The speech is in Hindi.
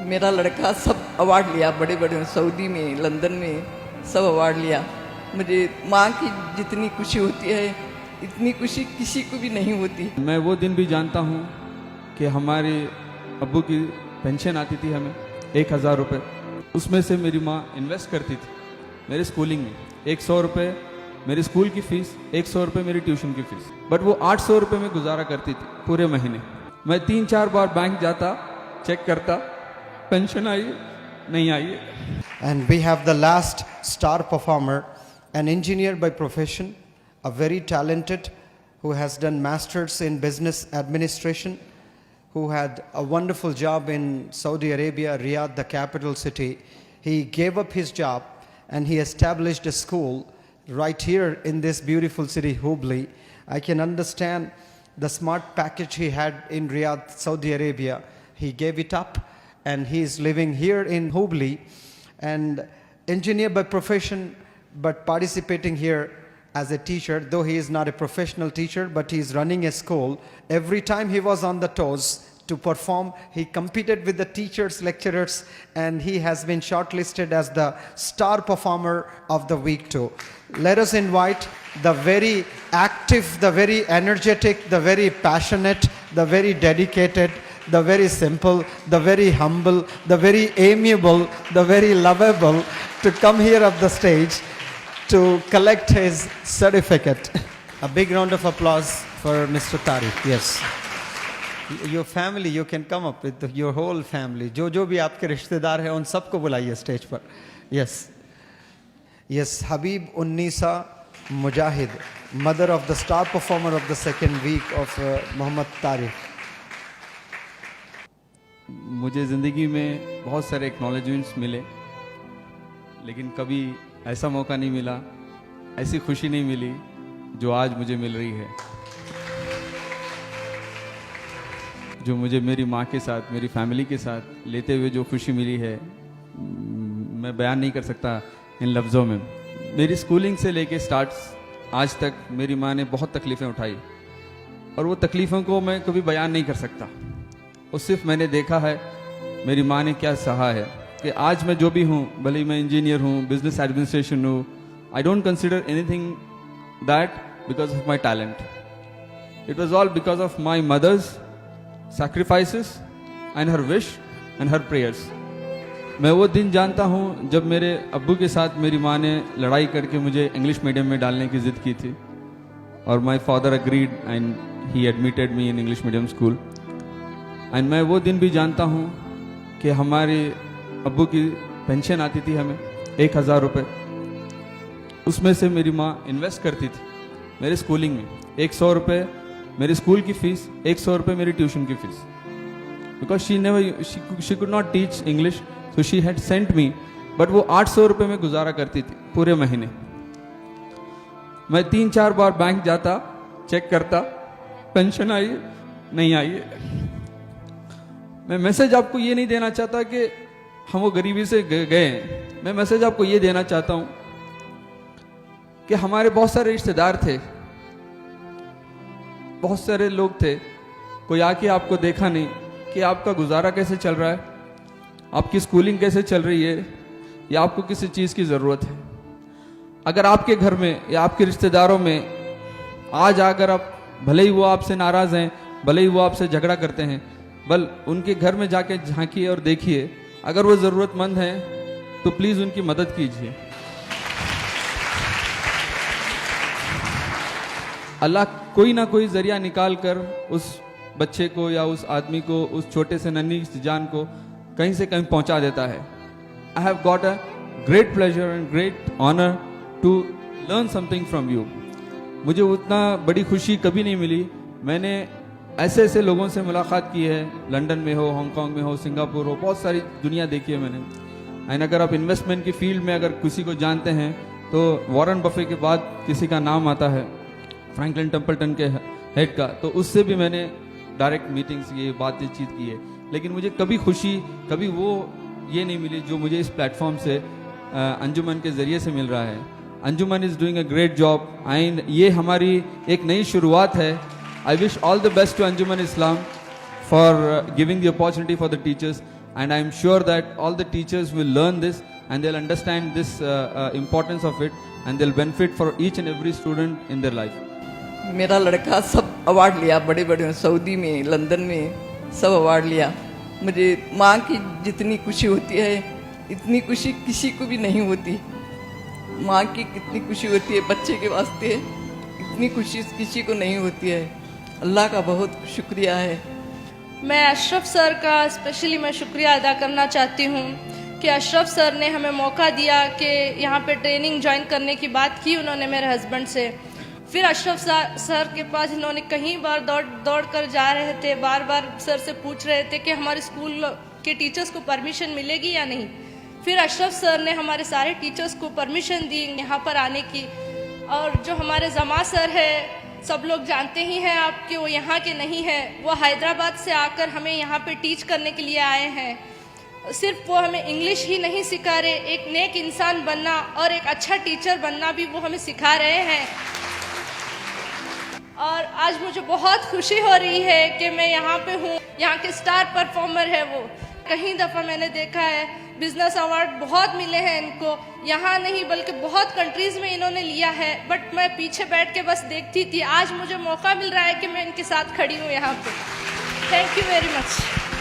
मेरा लड़का सब अवार्ड लिया, बड़े बड़े सऊदी में, लंदन में सब अवार्ड लिया। मुझे माँ की जितनी खुशी होती है इतनी खुशी किसी को भी नहीं होती। मैं वो दिन भी जानता हूँ कि हमारे अब्बू की पेंशन आती थी हमें 1000 रुपये, उसमें से मेरी माँ इन्वेस्ट करती थी मेरे स्कूलिंग में। 100 रुपये मेरी स्कूल की फ़ीस, 100 रुपये मेरी ट्यूशन की फ़ीस, बट वो 800 रुपये में गुजारा करती थी पूरे महीने। मैं 3-4 बार बैंक जाता, चेक करता, पेंशन आई नहीं आई। And we have the last star performer, an engineer by profession, a very talented, who has done masters in business administration, who had a wonderful job in Saudi Arabia, Riyadh, the capital city. He gave up his job and he established a school right here in this beautiful city, Hubli. I can understand the smart package he had in Riyadh, Saudi Arabia. He gave it up and he is living here in Hubli, and engineer by profession but participating here as a teacher, though he is not a professional teacher, but he is running a school. Every time he was on the toes to perform, he competed with the teachers, lecturers, and he has been shortlisted as the star performer of the week too. Let us invite the very active, the very energetic, the very passionate, the very dedicated, the very simple, the very humble, the very amiable, the very lovable to come here up the stage to collect his certificate. A big round of applause for Mr. Tariq. Yes. Your family, you can come up with your whole family. जो भी आपके रिश्तेदार हैं उन सबको बुलाइए स्टेज पर. Yes. Yes, Habib Unnisa Mujahid, mother of the star performer of the second week of Muhammad Tariq. मुझे ज़िंदगी में बहुत सारे एक्नॉलेजमेंट्स मिले, लेकिन कभी ऐसा मौका नहीं मिला, ऐसी खुशी नहीं मिली जो आज मुझे मिल रही है, जो मुझे मेरी माँ के साथ, मेरी फैमिली के साथ लेते हुए जो खुशी मिली है, मैं बयान नहीं कर सकता इन लफ्ज़ों में। मेरी स्कूलिंग से लेके स्टार्ट्स आज तक मेरी माँ ने बहुत तकलीफ़ें उठाई, और वो तकलीफ़ों को मैं कभी बयान नहीं कर सकता। और सिर्फ मैंने देखा है मेरी माँ ने क्या सहा है कि आज मैं जो भी हूँ, भले ही मैं इंजीनियर हूँ, बिजनेस एडमिनिस्ट्रेशन हूँ, I don't consider anything that because of my talent. It was all because of my mother's sacrifices and her wish and her prayers. मैं वो दिन जानता हूँ जब मेरे अब्बू के साथ मेरी माँ ने लड़ाई करके मुझे इंग्लिश मीडियम में डालने की ज़िद की थी, और my father agreed and he admitted me in English medium school. And मैं वो दिन भी जानता हूँ कि हमारे अब्बू की पेंशन आती थी हमें 1000 रुपये, उसमें से मेरी माँ इन्वेस्ट करती थी मेरे स्कूलिंग में. 100 रुपये मेरी स्कूल की फ़ीस, 100 रुपये मेरी ट्यूशन की fees. Because she could not teach English, so she had sent me, but वो 800 रुपये में गुजारा करती थी पूरे महीने. मैं 3-4 बार बैंक जाता, चेक करता, पेंशन आई नहीं आई. मैं मैसेज आपको ये नहीं देना चाहता कि हम वो गरीबी से गए हैं. मैं मैसेज आपको ये देना चाहता हूँ कि हमारे बहुत सारे रिश्तेदार थे, बहुत सारे लोग थे, कोई आके आपको देखा नहीं कि आपका गुजारा कैसे चल रहा है, आपकी स्कूलिंग कैसे चल रही है, या आपको किसी चीज़ की ज़रूरत है. अगर आपके घर में या आपके रिश्तेदारों में आज आकर आप, भले ही वो आपसे नाराज़ हैं, भले ही वो आपसे झगड़ा करते हैं, बल उनके घर में जाके झांकिए और देखिए, अगर वो ज़रूरतमंद हैं तो प्लीज़ उनकी मदद कीजिए. अल्लाह कोई ना कोई ज़रिया निकाल कर उस बच्चे को या उस आदमी को, उस छोटे से नन्ही जान को कहीं से कहीं पहुंचा देता है. I have got a great pleasure and great honour to learn something from you. मुझे उतना बड़ी खुशी कभी नहीं मिली. मैंने ऐसे ऐसे लोगों से मुलाकात की है, लंदन में हो, हांगकांग में हो, सिंगापुर हो, बहुत सारी दुनिया देखी है मैंने. एंड अगर आप इन्वेस्टमेंट की फील्ड में अगर किसी को जानते हैं तो वॉरेन बफे के बाद किसी का नाम आता है, फ्रैंकलिन टेम्पल्टन के हेड का. तो उससे भी मैंने डायरेक्ट मीटिंग्स, ये बातचीत की है. लेकिन मुझे कभी खुशी, कभी वो ये नहीं मिली जो मुझे इस प्लेटफॉर्म से, अंजुमन के ज़रिए से मिल रहा है. Anjuman is doing a great job and ये हमारी एक नई शुरुआत है. I wish all the best to Anjuman Islam for giving the opportunity for the teachers. and I am sure that all the teachers will learn this and they'll understand this importance of it, and they'll benefit for each and every student in their life. मेरा लड़का सब अवार्ड लिया, बड़े बड़े सऊदी में, लंदन में सब अवार्ड लिया। मुझे माँ की जितनी खुशी होती है इतनी खुशी किसी को भी नहीं होती। माँ की कितनी खुशी होती है बच्चे के वास्ते, इतनी खुशी किसी को नहीं होती है। अल्लाह का बहुत शुक्रिया है। मैं अशरफ सर का स्पेशली मैं शुक्रिया अदा करना चाहती हूँ कि अशरफ सर ने हमें मौका दिया कि यहाँ पे ट्रेनिंग ज्वाइन करने की बात की उन्होंने मेरे हस्बैंड से। फिर अशरफ सर के पास इन्होंने कहीं बार दौड़ कर जा रहे थे, बार बार सर से पूछ रहे थे कि हमारे स्कूल के टीचर्स को परमिशन मिलेगी या नहीं। फिर अशरफ सर ने हमारे सारे टीचर्स को परमिशन दी यहाँ पर आने की। और जो हमारे जमा सर है, सब लोग जानते ही हैं आपके, वो यहाँ के नहीं हैं, वो हैदराबाद से आकर हमें यहाँ पे टीच करने के लिए आए हैं। सिर्फ वो हमें इंग्लिश ही नहीं सिखा रहे, एक नेक इंसान बनना और एक अच्छा टीचर बनना भी वो हमें सिखा रहे हैं। और आज मुझे बहुत खुशी हो रही है कि मैं यहाँ पे हूँ। यहाँ के स्टार परफॉर्मर है वो। कहीं दफ़ा मैंने देखा है बिजनेस अवार्ड बहुत मिले हैं इनको, यहाँ नहीं बल्कि बहुत कंट्रीज़ में इन्होंने लिया है, बट मैं पीछे बैठ के बस देखती थी। आज मुझे मौका मिल रहा है कि मैं इनके साथ खड़ी हूँ यहाँ पे। Thank you very much.